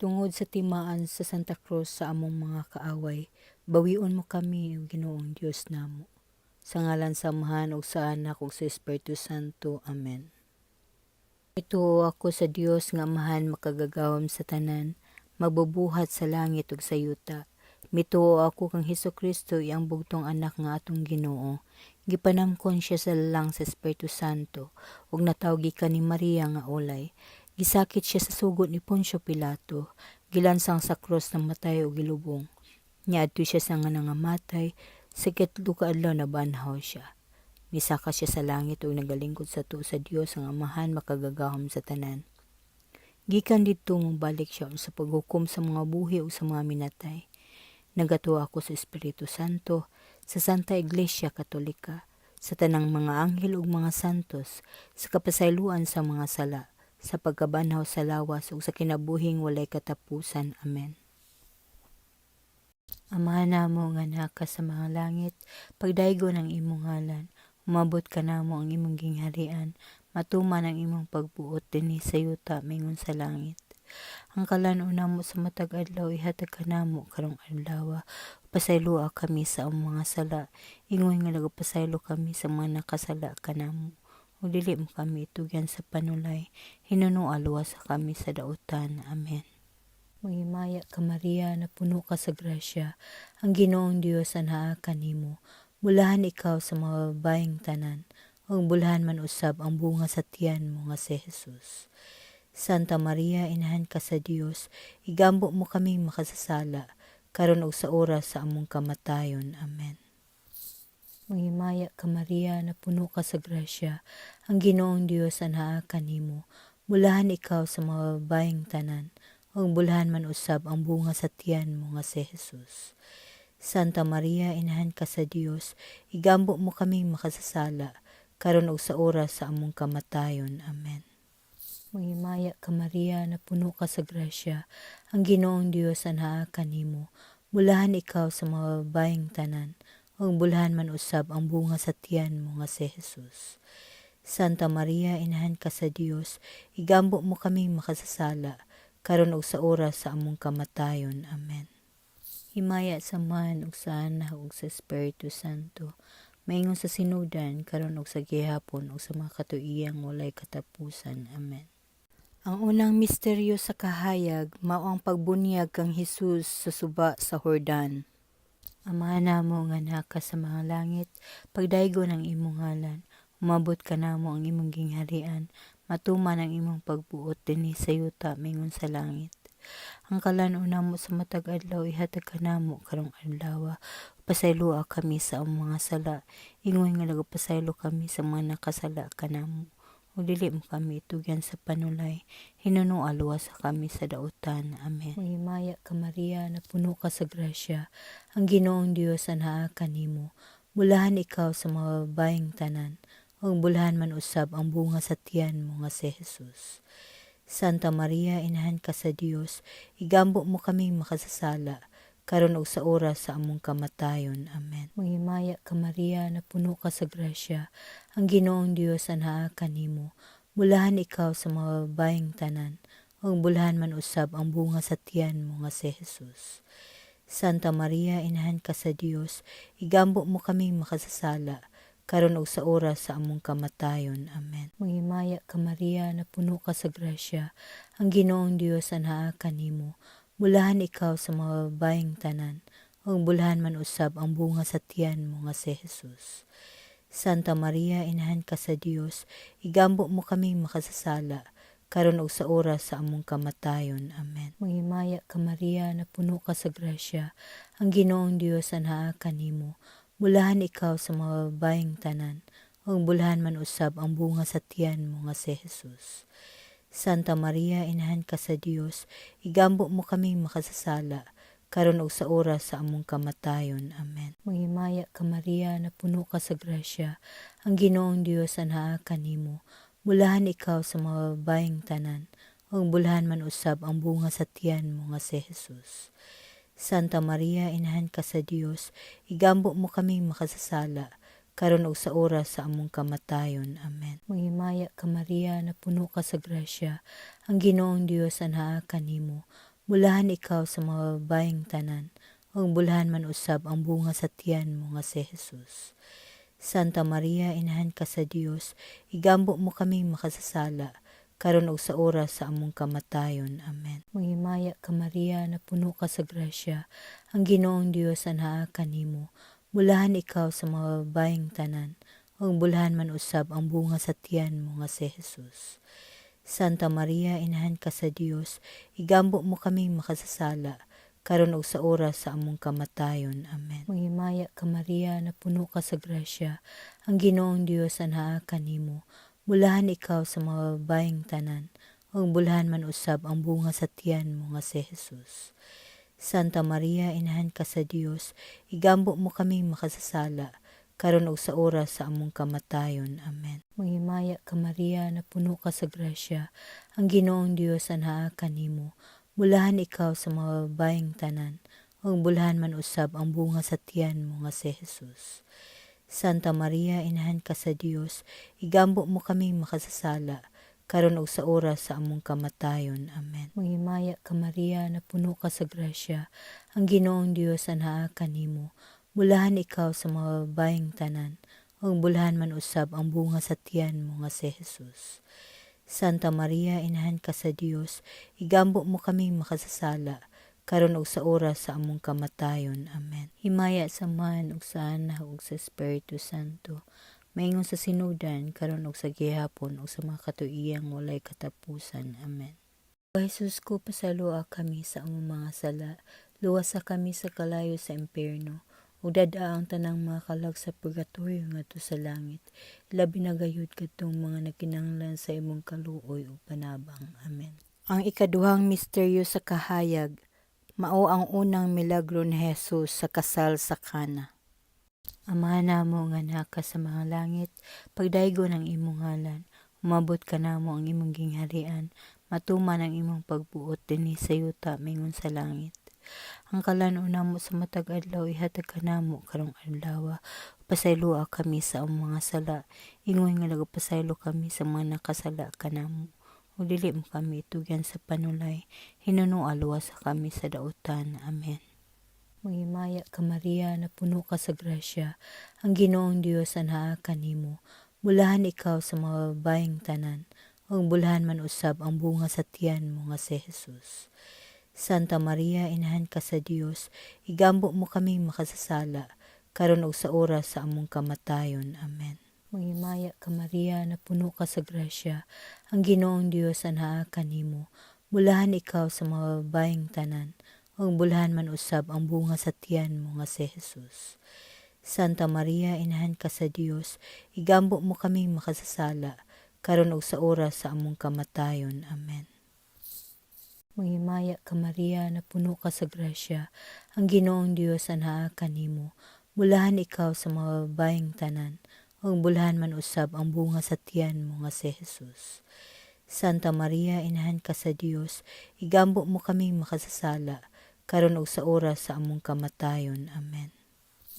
Tungod sa timaan sa Santa Cruz sa among mga kaaway, bawion mo kami, o Ginoong Dios namo. Sa ngalan sa Amahan ug sa Anak ug sa Espiritu Santo. Amen. Ituo ako sa Dios nga Amahan makagagawom sa tanan, magbubuhat sa langit ug sa yuta. Mituo ako kang Hesukristo iyang bugtong anak nga atong Ginoo. Gipanamkon siya sa lalang sa Espiritu Santo ug natawgi ka ni Maria nga ulay. Gisakit siya sa sugot ni Poncio Pilato, gilansang sa krus ng matay o gilubong. Niadto siya sa nga nangamatay, sa ikatlo ka adlaw nabanhaw siya. Misaka siya sa langit ug nagalingkod sa tuo sa Dios ang Amahan makagagahom sa tanan. Gikan didto balik siya sa paghukom sa mga buhi ug sa mga minatay. Nagatuo ako sa Espiritu Santo, sa Santa Iglesia Katolika, sa tanang mga anghel ug mga santos, sa kapasayloan sa mga sala, sa pagkabanhaw sa lawas ug sa kinabuhing walay katapusan. Amen. Amahan namo nga naka sa mga langit, pagdaygon ang imong ngalan, umabot ka namo ang imong gingharian, matuman ang imong pagbuot dinhi sa yuta mingon sa langit. Ang kalan-on namo sa matag adlaw ihatag ka namo karong adlaw. Pasayloa kami sa among mga sala, ingon nga nagapasaylo kami sa mga nakasala kanamo. O dili mo kami itugyan sa panulay, hinuno luwas sa kami sa dautan. Amen. Mahimaya ka Maria, na puno ka sa grasya, ang Ginoong Dios anhaa kanimo. Bulahan ikaw sa mga babaeng tanan, ug bulahan man usab ang bunga sa tiyan mo nga si Jesus. Santa Maria, inahan ka sa Dios, igambo mo kaming makasasala, karon ug sa oras sa among kamatayon. Amen. Mahimaya ka Maria, na puno ka sa grasya, ang Ginoong Dios anhaa kanimo. Bulahan ikaw sa mga babaeng tanan, ug bulahan man usab ang bunga sa tiyan mo nga si Jesus. Santa Maria, inahan ka sa Dios, igambo mo kaming makasasala, karon ug sa oras sa among kamatayon. Amen. Mahimaya ka Maria, na puno ka sa grasya, ang Ginoong Dios anhaa kanimo. Bulahan ikaw sa mga babaeng tanan, ug bulahan man usab ang bunga sa tiyan mo nga si Jesus. Santa Maria, inahan ka sa Dios, igambo mo kaming makasasala, karon ug sa oras sa among kamatayon. Amen. Himaya sa Man ug sa Anak ug sa Espiritu Santo, maingon sa sinudan karon ug sa gihapon ug sa mga katuigang walay katapusan. Amen. Ang unang misteryo sa kahayag mao ang pagbunyag kang Hesus sa suba sa Jordan. Amahan namo nga naka sa mga langit, pagdaygon ang imong ngalan, umabot ka namo ang imong gingharian, matuman ang imong pagbuot dinhi sa yuta mingon sa langit. Ang kalan-on namo sa matag adlaw ihatag ka namo karong adlaw. Pasayloa kami sa among mga sala, ingon nga nagapasaylo kami sa mga nakasala kanamo. O dili mo kami itugyan sa panulay, hinuno luwas sa kami sa dautan. Amen. Mahimaya ka Maria, na puno ka sa grasya, ang Ginoong Dios anhaa kanimo. Bulahan ikaw sa mga babaeng tanan, ug bulahan man usab ang bunga sa tiyan mo nga si Jesus. Santa Maria, inahan ka sa Dios, igambo mo kaming makasasala, karon ug sa oras sa among kamatayon. Amen. Mahimaya ka Maria, na puno ka sa grasya, ang Ginoong Dios anhaa kanimo. Bulahan ikaw sa mga babaeng tanan, ug bulahan man usab ang bunga sa tiyan mo nga si Jesus. Santa Maria, inahan ka sa Dios, igambo mo kaming makasasala, karon ug sa oras sa among kamatayon. Amen. Mahimaya ka Maria, na puno ka sa grasya, ang Ginoong Dios anhaa kanimo. Bulahan ikaw sa mga babaeng tanan, ug bulahan man usab ang bunga sa tiyan mo nga si Jesus. Santa Maria, inahan ka sa Dios, igambo mo kaming makasasala, karon ug sa oras sa among kamatayon. Amen. Mahimaya ka Maria, na puno ka sa grasya, ang Ginoong Dios anhaa kanimo. Bulahan ikaw sa mga babaeng tanan, ug bulahan man usab ang bunga sa tiyan mo nga si Jesus. Santa Maria, inahan ka sa Dios, igambo mo kaming makasasala, karon ug sa oras sa among kamatayon. Amen. Mahimaya ka Maria, na puno ka sa grasya, ang Ginoong Dios anhaa kanimo. Bulahan ikaw sa mga babaeng tanan, ug bulahan man usab ang bunga sa tiyan mo nga si Jesus. Santa Maria, inahan ka sa Dios, igambo mo kaming makasasala, karon ug sa oras sa among kamatayon. Amen. Mahimaya ka Maria, na puno ka sa grasya, ang Ginoong Dios anhaa kanimo. Bulahan ikaw sa mga babaeng tanan, ug bulahan man usab ang bunga sa tiyan mo nga si Jesus. Santa Maria, Inahan ka sa Dios, igambo mo kami makasasala, karon ug sa oras sa among kamatayon. Amen. Manghimaya ka Maria, na puno ka sa grasya, ang Ginoong Dios anhaa kanimo. Bulahan ikaw sa mga babaeng tanan, ug bulahan man usab ang bunga sa tiyan mo nga si Jesus. Santa Maria, Inahan ka sa Dios, igambo mo kami makasasala, karon ug sa oras sa among kamatayon. Amen. Manghimaya ka Maria, na puno ka sa grasya, ang Ginoong Dios anhaa kanimo. Bulahan ikaw sa mga babaeng tanan, ug bulahan man usab ang bunga sa tiyan mo nga si Jesus. Santa Maria, Inahan ka sa Dios, igambo mo kami makasasala, karon ug sa oras sa among kamatayon. Amen. Manghimaya ka Maria, na puno ka sa grasya, ang Ginoong Dios anhaa kanimo. Bulahan ikaw sa mga babaeng tanan, ug bulahan man usab ang bunga sa tiyan mo nga si Jesus. Santa Maria, Inahan ka sa Dios, igambo mo kami makasasala, karon ug sa oras sa among kamatayon. Amen. Manghimaya ka Maria, na puno ka sa grasya, ang Ginoong Dios anhaa kanimo. Bulahan ikaw sa mga babaeng tanan, ug bulahan man usab ang bunga sa tiyan mo nga si Jesus. Santa Maria, Inahan ka sa Dios, igambo mo kami makasasala, karon ug sa oras sa among kamatayon. Amen. Himaya sa Man ug sa Anak ug sa Espiritu Santo, maingon sa sinudan, karon ug sa gihapon ug sa mga katuigang walay katapusan. Amen. O Jesus ko, pasalua kami sa among mga sala, luwas sa kami sa kalayo sa impierno, ug dad-a ang tanang mga kalag sa purgatorio ngadto sa langit. Labi na gayud kadtong mga nagkinahanglan sa imong kaluoy ug panabang. Amen. Ang ikaduhang misteryo sa kahayag, mao ang unang milagro ni Jesus sa kasal sa Cana. Ama namo nga naka sa mga langit, pagdaygon ang imong ngalan, umabot ka namo ang imong gingharian, matuman ang imong pagbuot dinhi sa yuta mingon sa langit. Ang kalan-una mo sa matag adlaw ihatag ka namo karong adlaw. Pasayloa kami sa among mga sala, ingon nga nagapasaylo kami sa mga nakasala kanamo. O dili mo kami itugyan sa panulay, hinunua luwas sa kami sa dautan. Amen. Manghimaya ka Maria, na puno ka sa grasya, ang Ginoong Dios anhaa kanimo. Bulahan ikaw sa mga babaeng tanan, ug bulahan man usab ang bunga sa tiyan mo nga si Jesus. Santa Maria, Inahan ka sa Dios, igambo mo kami makasasala, karon ug sa oras sa among kamatayon. Amen. Manghimaya ka Maria, na puno ka sa grasya, ang Ginoong Dios anhaa kanimo. Bulahan ikaw sa mga babaeng tanan, ug bulahan man usab ang bunga sa tiyan mo nga si Jesus. Santa Maria, Inahan ka sa Dios, igambo mo kami makasasala, karon ug sa oras sa among kamatayon. Amen. Manghimaya ka Maria, na puno ka sa grasya, ang Ginoong Dios anhaa kanimo. Bulahan ikaw sa mga babaeng tanan, ug bulahan man usab ang bunga sa tiyan mo nga si Jesus. Santa Maria, Inahan ka sa Dios, igambo mo kami makasasala, karon ug sa oras sa among kamatayon. Amen.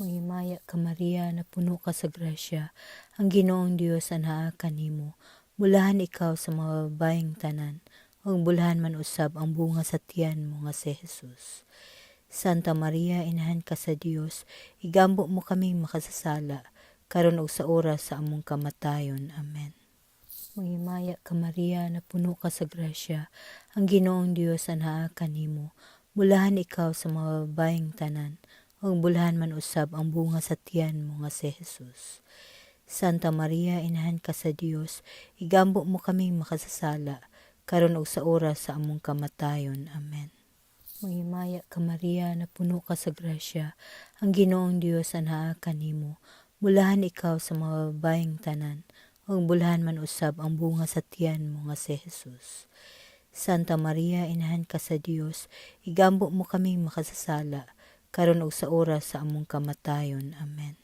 Manghimaya ka Maria, na puno ka sa grasya, ang Ginoong Dios anhaa kanimo. Bulahan ikaw sa mga babaeng tanan, ug bulahan man usab ang bunga sa tiyan mo nga si Jesus. Santa Maria, Inahan ka sa Dios, igambo mo kami makasasala, karon ug sa oras sa among kamatayon. Amen. Manghimaya ka Maria, na puno ka sa grasya, ang Ginoong Dios anhaa kanimo. Bulahan ikaw sa mga babaeng tanan, ug bulahan man usab ang bunga sa tiyan mo nga si Jesus. Santa Maria, Inahan ka sa Dios, igambo mo kami makasasala, karon ug sa oras sa among kamatayon. Amen. Manghimaya ka Maria, na puno ka sa grasya, ang Ginoong Dios anhaa kanimo. Bulahan ikaw sa mga babaeng tanan, ug bulahan man usab ang bunga sa tiyan mo nga si Jesus. Santa Maria, Inahan ka sa Dios, igambo mo kami makasasala, karon ug sa oras sa among kamatayon. Amen.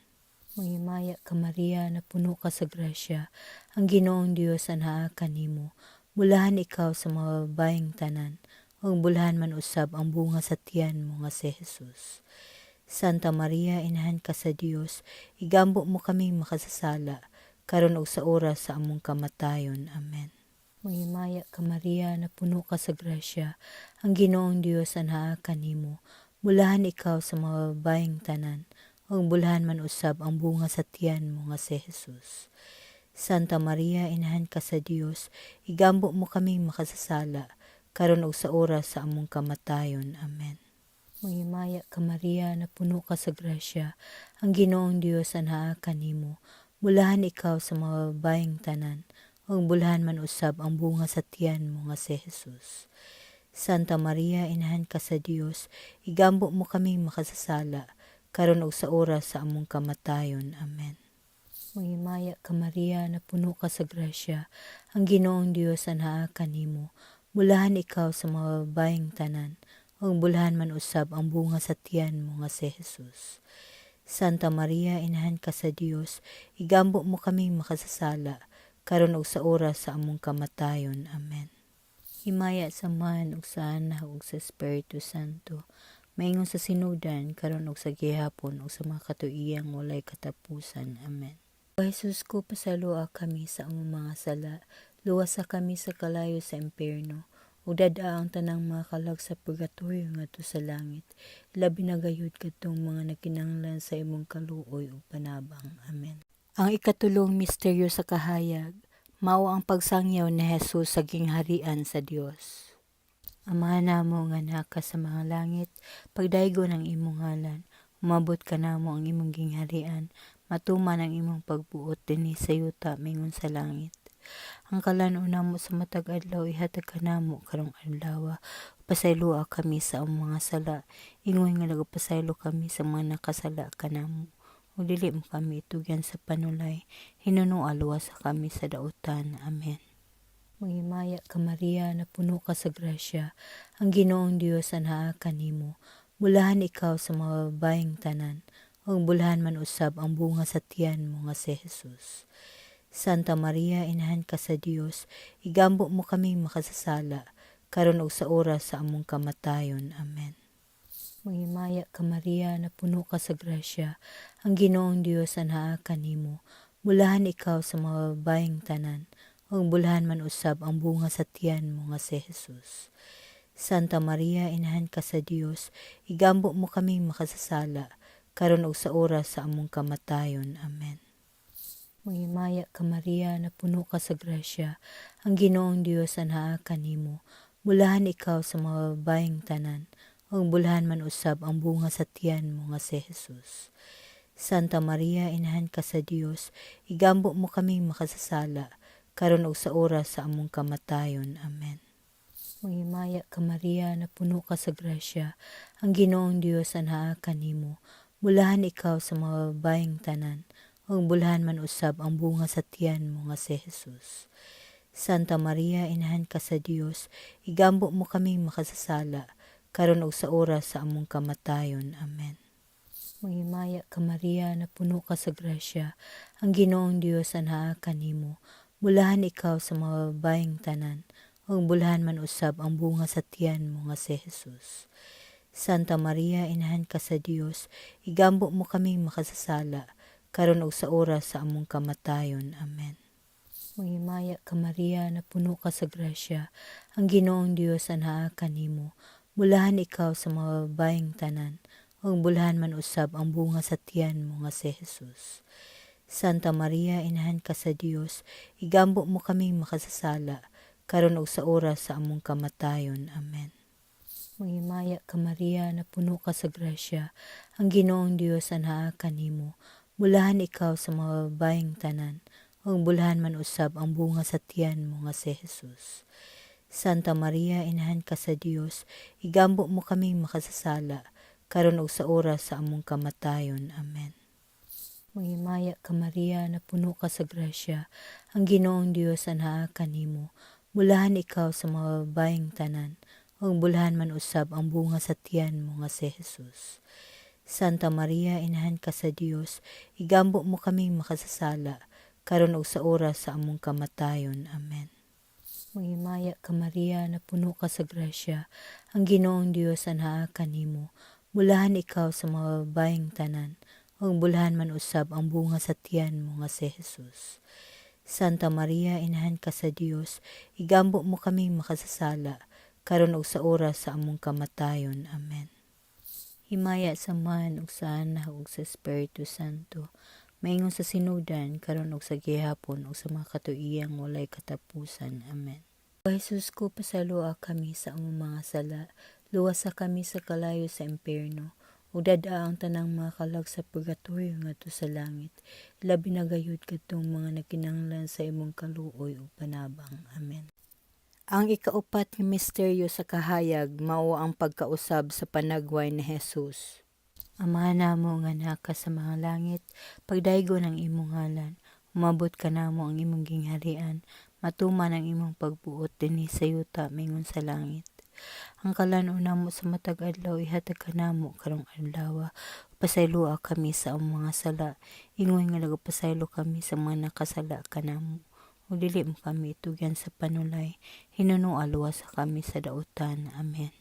Manghimaya ka Maria, na puno ka sa grasya, ang Ginoong Dios anhaa kanimo. Bulahan ikaw sa mga babaeng tanan, ug bulahan man usab ang bunga sa tiyan mo nga si Jesus. Santa Maria, Inahan ka sa Dios, igambo mo kami makasasala, karon ug sa oras sa among kamatayon. Amen. Mahimaya ka Maria, napuno ka sa grasya, ang Ginoong Dios anhaa kanimo. Bulahan ikaw sa mga babaeng tanan, ug bulahan man usab ang bunga sa tiyan mo nga si Jesus. Santa Maria, inahan ka sa Dios, igambo mo kami makasasala, karon ug sa oras sa among kamatayon. Amen. Mahimaya ka Maria, napuno ka sa grasya, ang Ginoong Dios anhaa kanimo. Bulahan ikaw sa mga babaeng tanan, ug bulahan man usab ang bunga sa tiyan mo nga si Jesus. Santa Maria, inahan ka sa Dios, igambo mo kami makasasala, karon ug sa oras sa among kamatayon. Amen. Mahimaya ka Maria, napuno ka sa grasya, ang Ginoong Dios anhaa kanimo. Bulahan ikaw sa mga babaeng tanan, ug bulahan man usab ang bunga sa tiyan mo nga si Jesus. Santa Maria, inahan ka sa Dios, igambo mo kami makasasala, karon ug sa oras sa among kamatayon. Amen. Himaya sa Man ug sa Anak ug sa Espiritu Santo, maingon sa sinudan karon ug sa gihapon ug sa mga katuigang walay katapusan. Amen. O Jesus ko, pasalua kami sa among mga sala, luwasa kami sa kalayo sa impierno, ug dad-a ang tanang mga kalag sa purgatorio ngadto sa langit, labi na gayud kadtong mga nagkinahanglan sa imong kaluoy ug panabang. Amen. Ang ikatulong misteryo sa kahayag, mao ang pagsangyaw ni Jesus sa gingharian sa Dios. Amahan namo nga naka sa mga langit, pagdaygon ang imong ngalan, umabot ka namo ang imong gingharian, matuman ang imong pagbuot dinhi sa yuta mingon sa langit. Ang kalan-una mo sa matag adlaw ihatag ka namo karong adlaw, pasayloa kami sa among mga sala, ingon nga nagapasaylo kami sa mga nakasala kanamo. O dili mo kami itugyan sa panulay, hinunua luwas sa kami sa dautan. Amen. Mahimaya ka Maria, napuno ka sa grasya, ang Ginoong Dios anhaa kanimo. Bulahan ikaw sa mga babaeng tanan, ug bulahan man usab ang bunga sa tiyan mo nga si Jesus. Santa Maria, inahan ka sa Dios, igambo mo kami makasasala, karon ug sa oras sa among kamatayon. Amen. Mahimaya ka Maria, napuno ka sa grasya, ang Ginoong Dios anhaa kanimo. Bulahan ikaw sa mga babaeng tanan, ug bulahan man usab ang bunga sa tiyan mo nga si Jesus. Santa Maria, inahan ka sa Dios, igambo mo kami makasasala, karon ug sa oras sa among kamatayon. Amen. Mahimaya ka Maria, napuno ka sa grasya, ang Ginoong Dios anhaa kanimo. Bulahan ikaw sa mga babaeng tanan, ug bulahan man usab ang bunga sa tiyan mo nga si Jesus. Santa Maria, inahan ka sa Dios, igambo mo kami makasasala, karon ug sa oras sa among kamatayon. Amen. Mahimaya ka Maria, napuno ka sa grasya, ang Ginoong Dios anhaa kanimo. Bulahan ikaw sa mga babaeng tanan, ug bulahan man usab ang bunga sa tiyan mo nga si Jesus. Santa Maria, inahan ka sa Dios, igambo mo kami makasasala, karon ug sa oras sa among kamatayon. Amen. Mahimaya ka Maria, napuno ka sa grasya, ang Ginoong Dios anhaa kanimo. Bulahan ikaw sa mga babaeng tanan, ug bulahan man usab ang bunga sa tiyan mo nga si Jesus. Santa Maria, inahan ka sa Dios, igambo mo kami makasasala, karon ug sa oras sa among kamatayon. Amen. Mahimaya ka Maria, napuno ka sa grasya, ang Ginoong Dios anhaa kanimo. Bulahan ikaw sa mga babaeng tanan, ug bulahan man usab ang bunga sa tiyan mo nga si Jesus. Santa Maria, inahan ka sa Dios, igambo mo kami makasasala, karon ug sa oras sa among kamatayon. Amen. Mahimaya ka Maria, napuno ka sa grasya, ang Ginoong Dios anhaa kanimo. Bulahan ikaw sa mga babaeng tanan, ug bulahan man usab ang bunga sa tiyan mo nga si Jesus. Santa Maria, inahan ka sa Dios, igambo mo kami makasasala, karon ug sa oras sa among kamatayon. Amen. Mahimaya ka Maria, napuno ka sa grasya, ang Ginoong Dios anhaa kanimo. Bulahan ikaw sa mga babaeng tanan, ug bulahan man usab ang bunga sa tiyan mo nga si Jesus. Santa Maria, inahan ka sa Dios, igambo mo kami makasasala, karon ug sa oras sa among kamatayon. Amen. Mahimaya ka Maria, napuno ka sa grasya, ang Ginoong Dios anhaa kanimo. Bulahan ikaw sa mga babaeng tanan, ug bulahan man usab ang bunga sa tiyan mo nga si Jesus. Santa Maria, Inahan ka sa Dios, igambo mo kami makasasala, karon ug sa oras sa among kamatayon. Amen. Himaya sa Man ug sa Anak ug sa Espiritu Santo, maingon sa sinudan karon ug sa gihapon ug sa mga katuigang walay katapusan. Amen. O Jesus ko, pasalua kami sa among mga sala, luwasa kami sa kalayo sa impierno, ug dadaa ang tanang mga kalag sa purgatorio ngadto sa langit. Labi na gayud kadtong mga nagkinahanglan sa imong kaluoy ug panabang. Amen. Ang ikaupat nga misteryo sa kahayag mao ang pagkausab sa panagway ni Jesus. Amahan namo nga naka sa mga langit, pagdaygon ang imong ngalan, umabot ka namo ang imong gingharian, matuman ang imong pagbuot dinhi sa yuta mingon sa langit. Ang kalan-on namo sa matag adlaw ihatag ka namo karong adlaw. Pasaylua kami sa among mga sala, ingon nga nagapasaylo kami sa mga nakasala kanamo. O dili mo kami itugyan sa panulay, hinunua luwas sa kami sa dautan. Amen.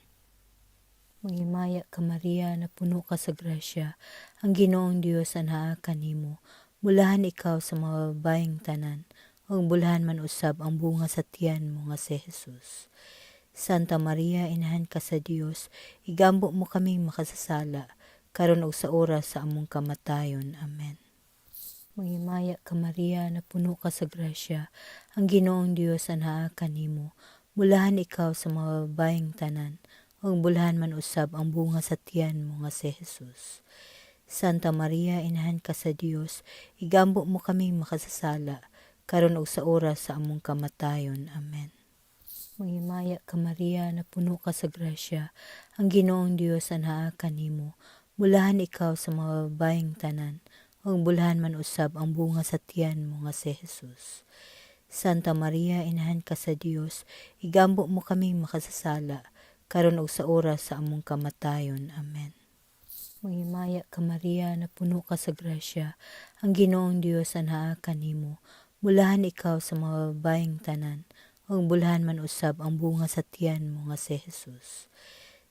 Manghimaya ka Maria, na puno ka sa grasya, ang Ginoong Dios anhaa kanimo. Bulahan ikaw sa mga babaeng tanan, ug bulahan man usab ang bunga sa tiyan mo nga si Jesus. Santa Maria, Inahan ka sa Dios, igambo mo kami makasasala, karon ug sa oras sa among kamatayon. Amen. Manghimaya ka Maria, na puno ka sa grasya, ang Ginoong Dios anhaa kanimo. Bulahan ikaw sa mga babaeng tanan, ug bulahan man usab ang bunga sa tiyan mo nga si Jesus. Santa Maria, Inahan ka sa Dios, igambo mo kami makasasala, karon ug sa oras sa among kamatayon. Amen. Manghimaya ka Maria, na puno ka sa grasya, ang Ginoong Dios anhaa kanimo. Bulahan ikaw sa mga babaeng tanan, ug bulahan man usab ang bunga sa tiyan mo nga si Jesus. Santa Maria, Inahan ka sa Dios, igambo mo kami makasasala, karon ug sa oras sa among kamatayon. Amen. Manghimaya ka Maria, na puno ka sa grasya, ang Ginoong Dios anhaa kanimo. Bulahan ikaw sa mga babaeng tanan, ug bulahan man usab ang bunga sa tiyan mo nga si Jesus.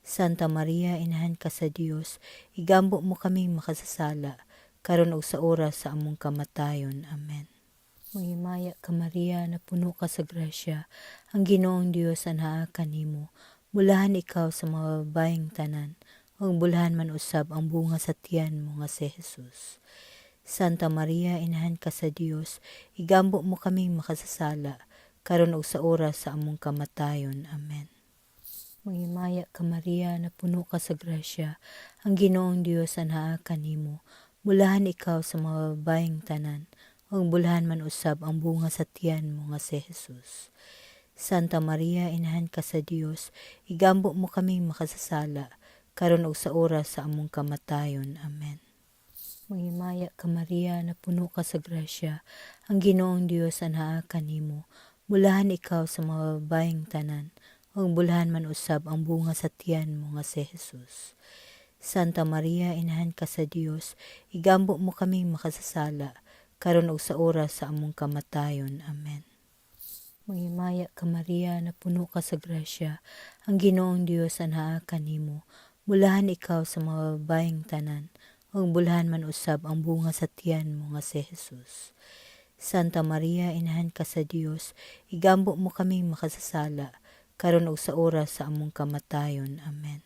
Santa Maria, Inahan ka sa Dios, igambo mo kami makasasala, karon ug sa oras sa among kamatayon. Amen. Manghimaya ka Maria, na puno ka sa grasya, ang Ginoong Dios anhaa kanimo. Bulahan ikaw sa mga babaeng tanan, ug bulahan man usab ang bunga sa tiyan mo nga si Jesus. Santa Maria, Inahan ka sa Dios, igambo mo kami makasasala, karon ug sa oras sa among kamatayon. Amen. Manghimaya ka Maria, na puno ka sa grasya, ang Ginoong Dios anhaa kanimo. Bulahan ikaw sa mga babaeng tanan, ug bulahan man usab ang bunga sa tiyan mo nga si Jesus. Santa Maria, Inahan ka sa Dios, igambo mo kami makasasala, karon ug sa oras sa among kamatayon. Amen. Manghimaya ka Maria, na puno ka sa grasya, ang Ginoong Dios anhaa kanimo. Bulahan ikaw sa mga babaeng tanan, ug bulahan man usab ang bunga sa tiyan mo nga si Jesus. Santa Maria, Inahan ka sa Dios, igambo mo kami makasasala, karon ug sa oras sa among kamatayon. Amen. Manghimaya ka Maria, na puno ka sa grasya, ang Ginoong Dios anhaa kanimo. Bulahan ikaw sa mga babaeng tanan, ug bulahan man usab ang bunga sa tiyan mo nga si Jesus. Santa Maria, Inahan ka sa Dios, igambo mo kami makasasala, karon ug sa oras sa among kamatayon. Amen.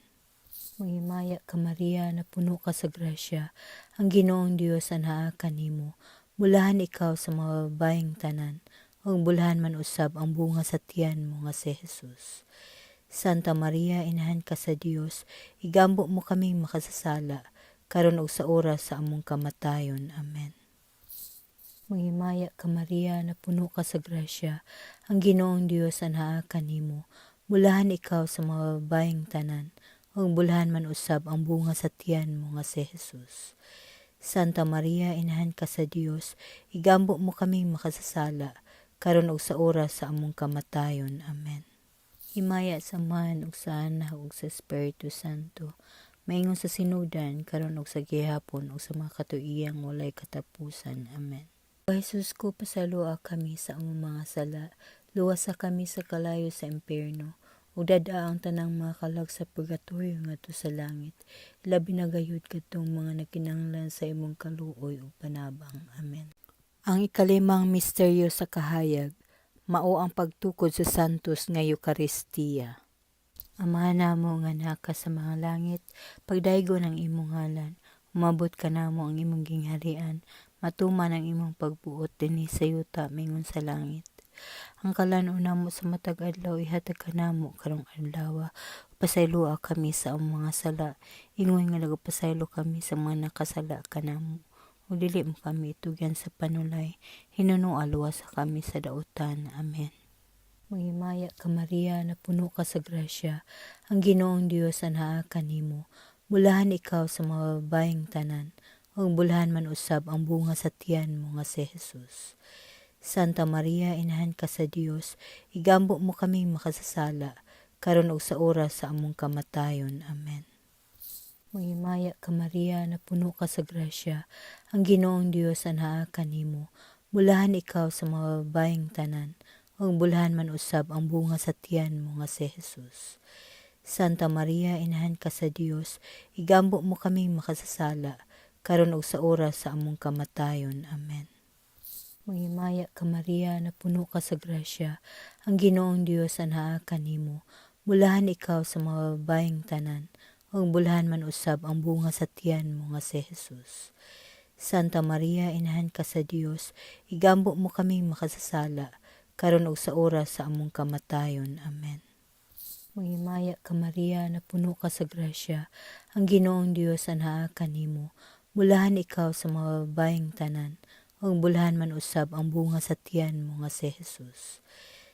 Manghimaya ka Maria, na puno ka sa grasya, ang Ginoong Dios anhaa kanimo. Bulahan ikaw sa mga babaeng tanan, ug bulahan man usab ang bunga sa tiyan mo nga si Jesus. Santa Maria, Inahan ka sa Dios, igambo mo kami makasasala, karon ug sa oras sa among kamatayon. Amen. Manghimaya ka Maria, na puno ka sa grasya, ang Ginoong Dios anhaa kanimo. Bulahan ikaw sa mga babaeng tanan, ug bulahan man usab ang bunga sa tiyan mo nga si Jesus. Santa Maria, Inahan ka sa Dios, igambo mo kami makasasala, karon ug sa oras sa among kamatayon. Amen. Himaya sa Man ug sa Anak ug sa Espiritu Santo, maingon sa sinudan karon ug sa gihapon ug sa mga katuigang walay katapusan. Amen. O Jesus ko, pasalua kami sa among mga sala, luwasa kami sa kalayo sa impierno, ug dadaa ang tanang mga kalag sa purgatorio ngadto sa langit. Labi na gayud kadtong mga nagkinahanglan sa imong kaluoy ug panabang. Amen. Ang ikalimang misteryo sa kahayag, mao ang pagtukod sa santos nga Eucharistia. Ama namo nga naka sa mga langit, pagdaygo ng imong ngalan, umabot ka namo ang imong gingharian, matuman ang imong pagbuot dinhi sa yuta mingon sa langit. Ang kalan-una mo sa matag adlaw ihatag ka namo karong adlaw. Pasayloa kami sa among mga sala, ingon nga nagapasaylo kami sa mga nakasala kanamo. O dili mo kami itugyan sa panulay, hinunua luwas sa kami sa dautan. Amen. Mahimaya ka Maria, na puno ka sa grasya, ang Ginoong Dios anhaa kanimo. Bulahan ikaw sa mga babaeng tanan, ug bulahan man usab ang bunga sa tiyan mo nga si Jesus. Santa Maria, inahan ka sa Dios, igambo mo kaming makasasala, karon ug sa oras sa among kamatayon. Amen. Mahimaya ka Maria, na puno ka sa grasya, ang Ginoong Dios anhaa kanimo. Bulahan ikaw sa mga babaeng tanan, ug bulahan man usab ang bunga sa tiyan mo nga si Jesus. Santa Maria, inahan ka sa Dios, igambo mo kaming makasasala, karon ug sa oras sa among kamatayon. Amen. Mahimaya ka Maria, na puno ka sa grasya, ang Ginoong Dios anhaa kanimo. Bulahan ikaw sa mga babaeng tanan, ug bulahan man usab ang bunga sa tiyan mo nga si Jesus. Santa Maria, inahan ka sa Dios, igambo mo kaming makasasala, karon ug sa oras sa among kamatayon. Amen. Mahimaya ka Maria, na puno ka sa grasya, ang Ginoong Dios anhaa kanimo. Bulahan ikaw sa mga babaeng tanan, ug bulahan man usab ang bunga sa tiyan mo nga si Jesus.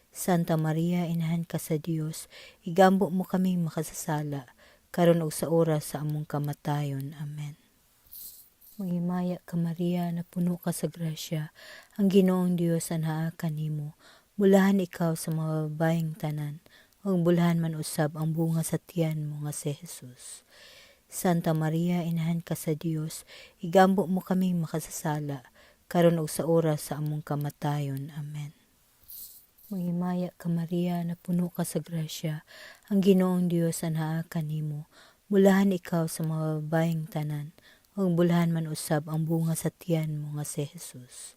Santa Maria, inahan ka sa Dios, igambo mo kaming makasasala, karon ug sa oras sa among kamatayon. Amen. Mahimaya ka Maria, na puno ka sa grasya, ang Ginoong Dios anhaa kanimo. Bulahan ikaw sa mga babaeng tanan, ug bulahan man usab ang bunga sa tiyan mo nga si Jesus. Santa Maria, inahan ka sa Dios, igambo mo kaming makasasala, karon ug sa oras sa among kamatayon. Amen. Mahimaya ka Maria, na puno ka sa grasya, ang Ginoong Dios anhaa kanimo. Bulahan ikaw sa mga babaeng tanan, ug bulahan man usab ang bunga sa tiyan mo nga si Jesus.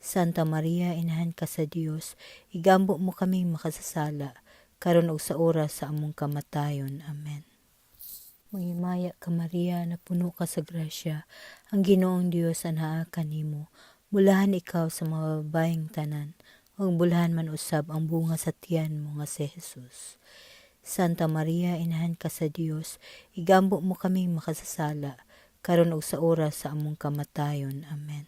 Santa Maria, inahan ka sa Dios, igambo mo kaming makasasala, karon ug sa oras sa among kamatayon. Amen. Mahimaya ka Maria, na puno ka sa grasya, ang Ginoong Dios anhaa kanimo. Bulahan ikaw sa mga babaeng tanan, ug bulahan man usab ang bunga sa tiyan mo nga si Jesus. Santa Maria, inahan ka sa Dios, igambo mo kaming makasasala, karon ug sa oras sa among kamatayon. Amen.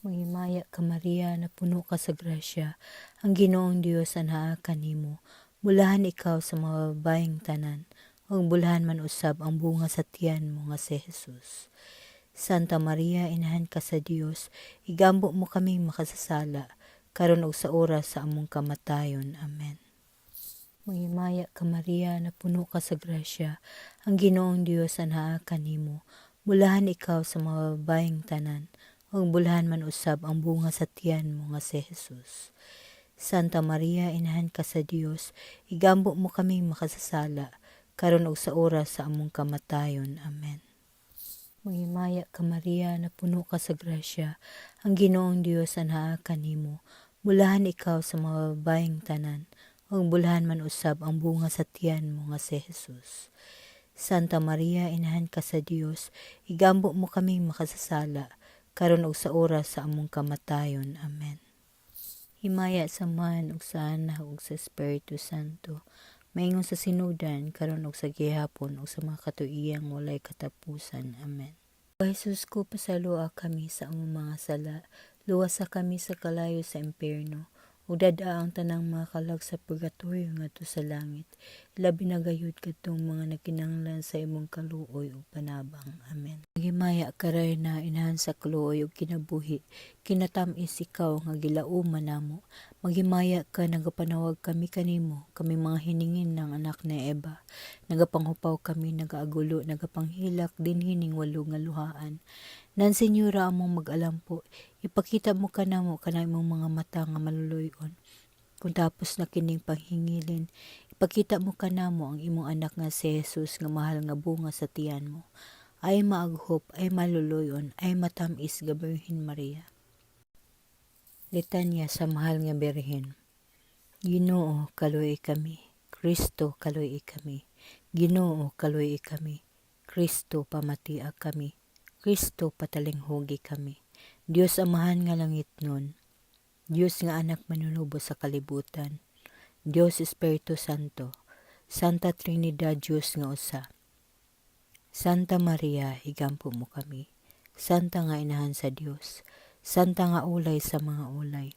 Mahimaya ka Maria, na puno ka sa grasya, ang Ginoong Dios anhaa kanimo. Bulahan ikaw sa mga babaeng tanan, ug bulahan man usab ang bunga sa tiyan mo nga si Jesus. Santa Maria, inahan ka sa Dios, igambo mo kaming makasasala, karon ug sa oras sa among kamatayon. Amen. Mahimaya ka Maria, na puno ka sa grasya, ang Ginoong Dios anhaa kanimo. Bulahan ikaw sa mga babaeng tanan, ug bulahan man usab ang bunga sa tiyan mo nga si Jesus. Santa Maria, inahan ka sa Dios, igambo mo kaming makasasala, karon ug sa oras sa among kamatayon. Amen. Mahimaya ka Maria, na puno ka sa grasya, ang Ginoong Dios anhaa kanimo. Bulahan ikaw sa mga babaeng tanan, ug bulahan man usab ang bunga sa tiyan mo nga si Jesus. Santa Maria, inahan ka sa Dios, igambo mo kaming makasasala, karon ug sa oras sa among kamatayon. Amen. Himaya sa Man ug sa Anak ug sa Espiritu Santo, maingon sa sinudan karon ug sa gihapon ug sa mga katuigang walay katapusan. Amen. O Jesus ko, pasaloa kami sa among mga sala, luwasa kami sa kalayo sa impierno, ug dad-a ang tanang mga kalag sa purgatorio ngadto sa langit. Labi na gayud kadtong mga nagkinahanglan sa imong kaluoy ug panabang. Amen. Himaya ka Reyna, inahan sa kaluoy ug kinabuhi, kinatam-is ikaw nga gilauman namo. Maghimaya ka, nagapanawag kami kanimo, kami mga hiningin ng anak ni Eva. Nagapanghupaw kami, nagaagulo, nagapanghilak din hining walo nga luhaan. Nan Senyora among mag-alampo, ipakita mo ka namo kanang imong mga mata nga maluluyon. Kung tapos na kining panghingilin, ipakita mo ka namo ang imong anak nga si Jesus nga mahal nga bunga sa tiyan mo. Ay maaghop, ay maluluyon, ay matamis ga Birhen Maria. Litanya sa mahal nga Birhen. Ginoo, kaluoy kami. Kristo, kaluoy kami. Ginoo, kaluoy kami. Kristo, pamatia kami. Kristo, patalinghugi kami. Dios amahan nga langit nun. Dios nga anak manulubo sa kalibutan. Dios Espiritu Santo. Santa Trinidad Dios nga usa. Santa Maria, higampo mo kami. Santa nga inahan sa Dios. Santa nga ulay sa mga ulay.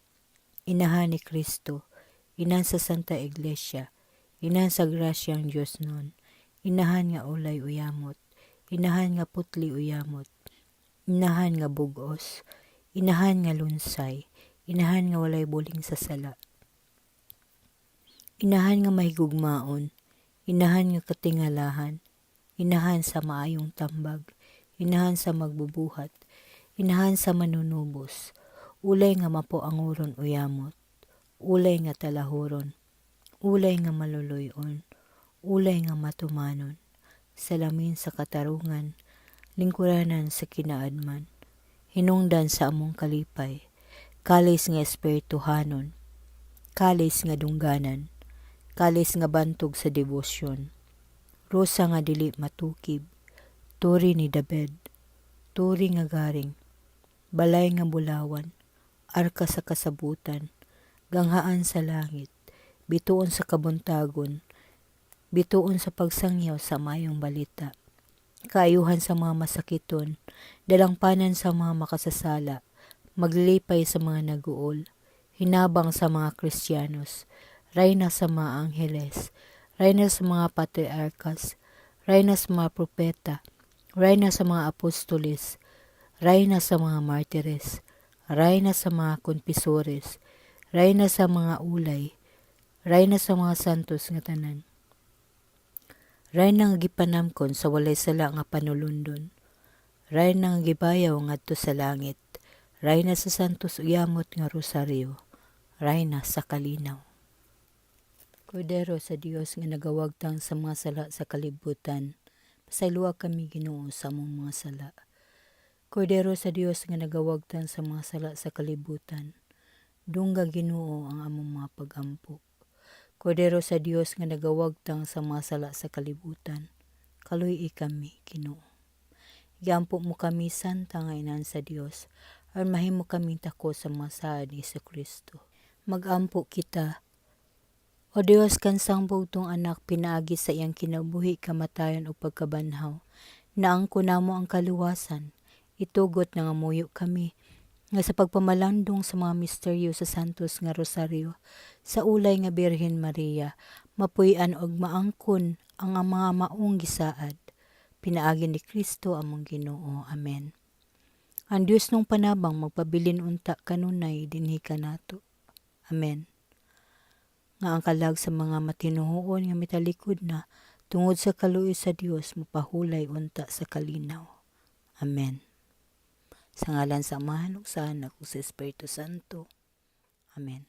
Inahan ni Kristo. Inahan sa Santa Iglesia. Inahan sa grasyang Diyos nun. Inahan nga ulay uyamot. Inahan nga putli uyamot. Inahan nga bugos. Inahan nga lunsay. Inahan nga walay buling sa sala. Inahan nga mahigugmaon. Inahan nga katingalahan. Inahan sa maayong tambag. Inahan sa magbubuhat. Inahan sa manunubos. Ulay nga mapuanguron uyamot. Ulay nga talahuron. Ulay nga maluluyon. Ulay nga matumanon. Salamin sa katarungan. Lingkuranan sa kinaadman. Hinungdan sa among kalipay. Kalis nga espirituhanon. Kalis nga dungganan. Kalis nga bantog sa debosyon. Rosa nga dili matukib. Turi ni David. Turi nga garing. Balay nga bulawan, arka sa kasabutan, ganghaan sa langit, bituon sa kabuntagon, bituon sa pagsangyaw sa mayong balita, kaayuhan sa mga masakiton, dalangpanan sa mga makasasala, maglipay sa mga naguol, hinabang sa mga Kristiyanos, rayna sa mga angheles, rayna sa mga patriarkas, rayna sa mga propeta, rayna sa mga apostoles, rayna sa mga martires, rayna sa mga konpisores, rayna sa mga ulay, rayna sa mga santos nga tanan. Rayna nga gipanamkon sa walay sala nga panulundon. Rayna nga gibayaw ngadto sa langit. Rayna sa santos uyamot nga rosaryo. Rayna sa kalinaw. Kordero sa Dios nga nagawagtang sa mga sala sa kalibutan. Pasayloa kami Ginoo sa among mga sala. Kordero sa Dios nga nagawagtan sa mga sala sa kalibutan, dungga Ginoo ang among mga pagampo. Kordero sa Dios nga nagawagtang sa mga sala sa kalibutan, kaluy kami Ginoo. Giampo mo kami santa nga inahan sa Dios, aron mahimo kami tako sa mga saad ni Kristo. Magampo kita. O Dios kansang bugtong anak pinaagi sa iyang kinabuhi, kamatayon o pagkabanhaw, naangko namo ang kaluwasan. Itugot na nga muyo kami, nga sa pagpamalandong sa mga misteryo sa Santos nga Rosaryo, sa ulay nga Birhen Maria, mapuy-an og maangkon ang mga maong gisaad. Pinaagi ni Kristo among Ginoo. Amen. Ang Dios nung panabang magpabilin unta kanunay dinhi kanato. Amen. Nga ang kalag sa mga matinuhoon nga mitalikod na, tungod sa kaluoy sa Dios mapahulay unta sa kalinaw. Amen. Sa ngalan sa Amahan ug sa Anak ug sa Espiritu Santo. Amen.